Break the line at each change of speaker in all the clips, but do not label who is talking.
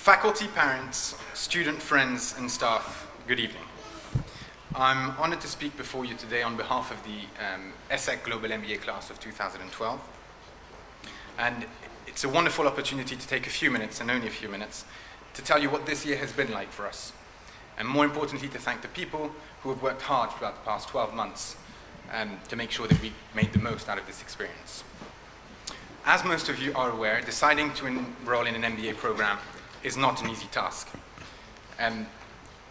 Faculty, parents, student friends and staff, good evening. I'm honored to speak before you today on behalf of the ESSEC Global MBA class of 2012. And it's a wonderful opportunity to take a few minutes, and only a few minutes, to tell you what this year has been like for us. And more importantly, to thank the people who have worked hard throughout the past 12 months to make sure that we made the most out of this experience. As most of you are aware, deciding to enroll in an MBA program is not an easy task.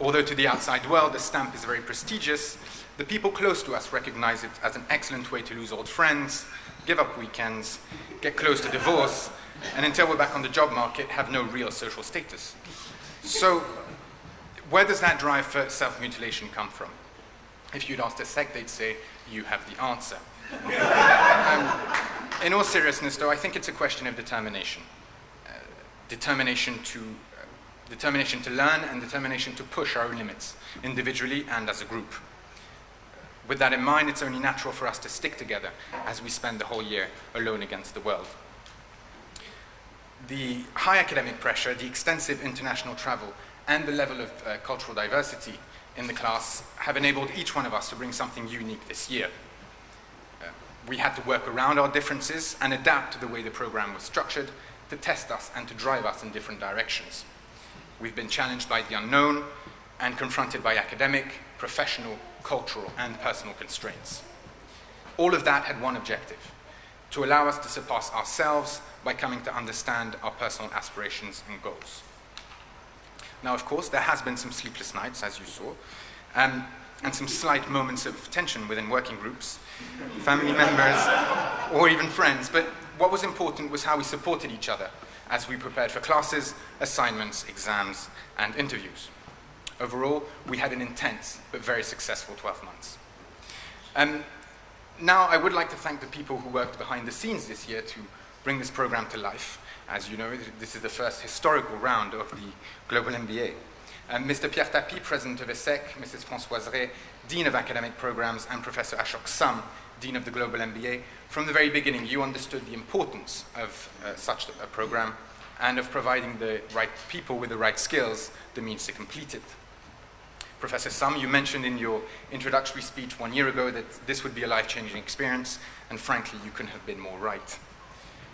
Although to the outside world the stamp is very prestigious, the people close to us recognize it as an excellent way to lose old friends, give up weekends, get close to divorce, and until we're back on the job market, have no real social status. So where does that drive for self-mutilation come from? If you'd asked ESSEC, they'd say, you have the answer. In all seriousness, though, I think it's a question of determination. Determination to learn and determination to push our own limits, individually and as a group. With that in mind, it's only natural for us to stick together as we spend the whole year alone against the world. The high academic pressure, the extensive international travel, and the level of cultural diversity in the class have enabled each one of us to bring something unique this year. We had to work around our differences and adapt to the way the program was structured to test us and to drive us in different directions. We've been challenged by the unknown and confronted by academic, professional, cultural, and personal constraints. All of that had one objective: to allow us to surpass ourselves by coming to understand our personal aspirations and goals. Now, of course, there has been some sleepless nights, as you saw, and some slight moments of tension within working groups, family members, or even friends. But what was important was how we supported each other as we prepared for classes, assignments, exams, and interviews. Overall, we had an intense but very successful 12 months. Now, I would like to thank the people who worked behind the scenes this year to bring this program to life. As you know, this is the first historical round of the Global MBA. Mr. Pierre Tapie, President of ESSEC, Mrs. Françoise Ray, Dean of Academic Programs, and Professor Ashok Sam, Dean of the Global MBA. From the very beginning, you understood the importance of such a program and of providing the right people with the right skills, the means to complete it. Professor Sam, you mentioned in your introductory speech 1 year ago that this would be a life-changing experience, and frankly, you couldn't have been more right.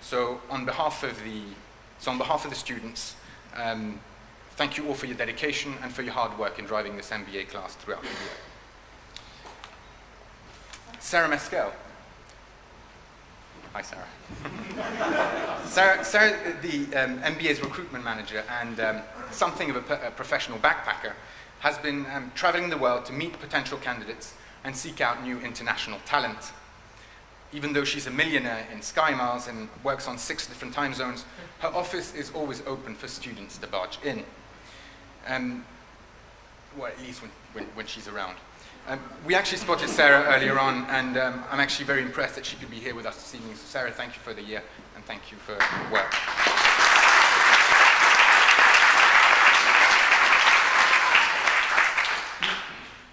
So on behalf of the students, thank you all for your dedication and for your hard work in driving this MBA class throughout the year. Sarah Mescal. Hi, Sarah. Sarah, the MBA's recruitment manager and something of a professional backpacker, has been traveling the world to meet potential candidates and seek out new international talent. Even though she's a millionaire in Sky Miles and works on 6 different time zones, her office is always open for students to barge in. Well, at least when she's around. We actually spotted Sarah earlier on, and I'm actually very impressed that she could be here with us this evening. So Sarah, thank you for the year, and thank you for your work.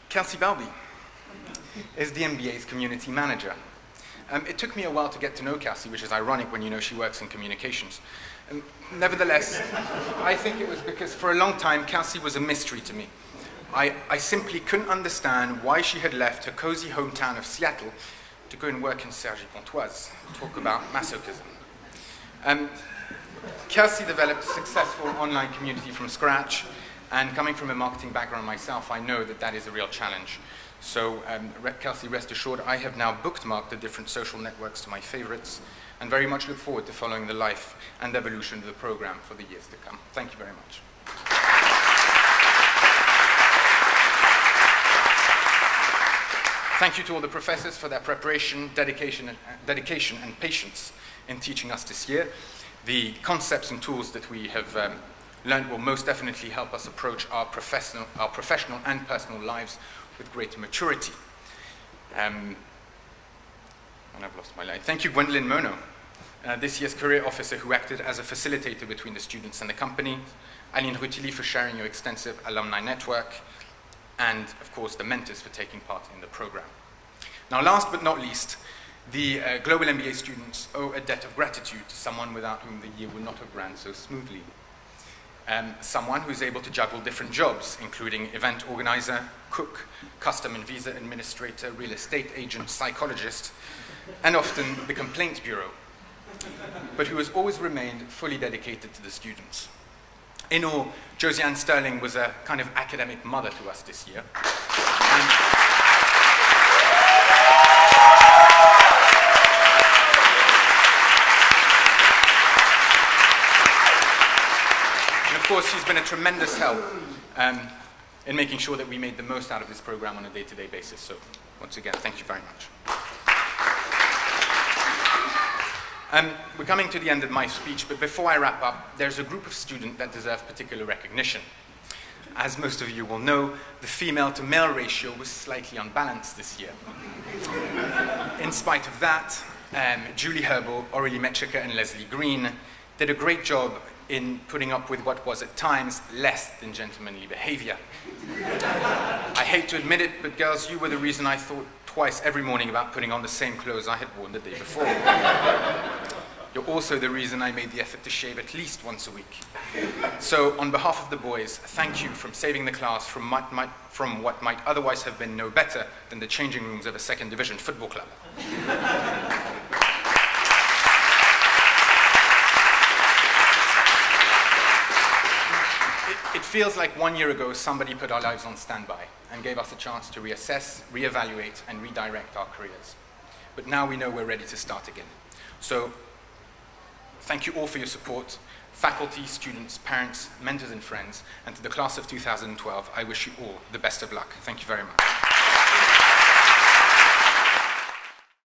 Kelsey Balby is the MBA's community manager. It took me a while to get to know Kelsey, which is ironic when you know she works in communications. Nevertheless, I think it was because for a long time, Kelsey was a mystery to me. I simply couldn't understand why she had left her cozy hometown of Seattle to go and work in Cergy-Pontoise, talk about masochism. Kelsey developed a successful online community from scratch, and coming from a marketing background myself, I know that that is a real challenge. So, Kelsey, rest assured, I have now bookmarked the different social networks to my favorites, and very much look forward to following the life and evolution of the program for the years to come. Thank you very much. Thank you to all the professors for their preparation, dedication, and patience in teaching us this year. The concepts and tools that we have learned will most definitely help us approach our professional and personal lives with greater maturity. And I've lost my line. Thank you, Gwendolyn Mono, this year's career officer who acted as a facilitator between the students and the company, Aline Rutili for sharing your extensive alumni network, and of course the mentors for taking part in the program. Now, last but not least, the Global MBA students owe a debt of gratitude to someone without whom the year would not have ran so smoothly. someone who's able to juggle different jobs, including event organizer, cook, custom and visa administrator, real estate agent, psychologist, and often the complaints bureau, but who has always remained fully dedicated to the students. In all, Josiane Sterling was a kind of academic mother to us this year. Of course, she's been a tremendous help in making sure that we made the most out of this program on a day-to-day basis. So, once again, thank you very much. We're coming to the end of my speech, but before I wrap up, there's a group of students that deserve particular recognition. As most of you will know, the female-to-male ratio was slightly unbalanced this year. In spite of that, Julie Herbal, Aurélie Metchaker, and Leslie Green did a great job in putting up with what was at times less than gentlemanly behavior. I hate to admit it, but girls, you were the reason I thought twice every morning about putting on the same clothes I had worn the day before. You're also the reason I made the effort to shave at least once a week. So, on behalf of the boys, thank you for saving the class from what might otherwise have been no better than the changing rooms of a second division football club. It feels like 1 year ago somebody put our lives on standby and gave us a chance to reassess, reevaluate, and redirect our careers. But now we know we're ready to start again. So, thank you all for your support. Faculty, students, parents, mentors, and friends. And to the class of 2012, I wish you all the best of luck. Thank you very much.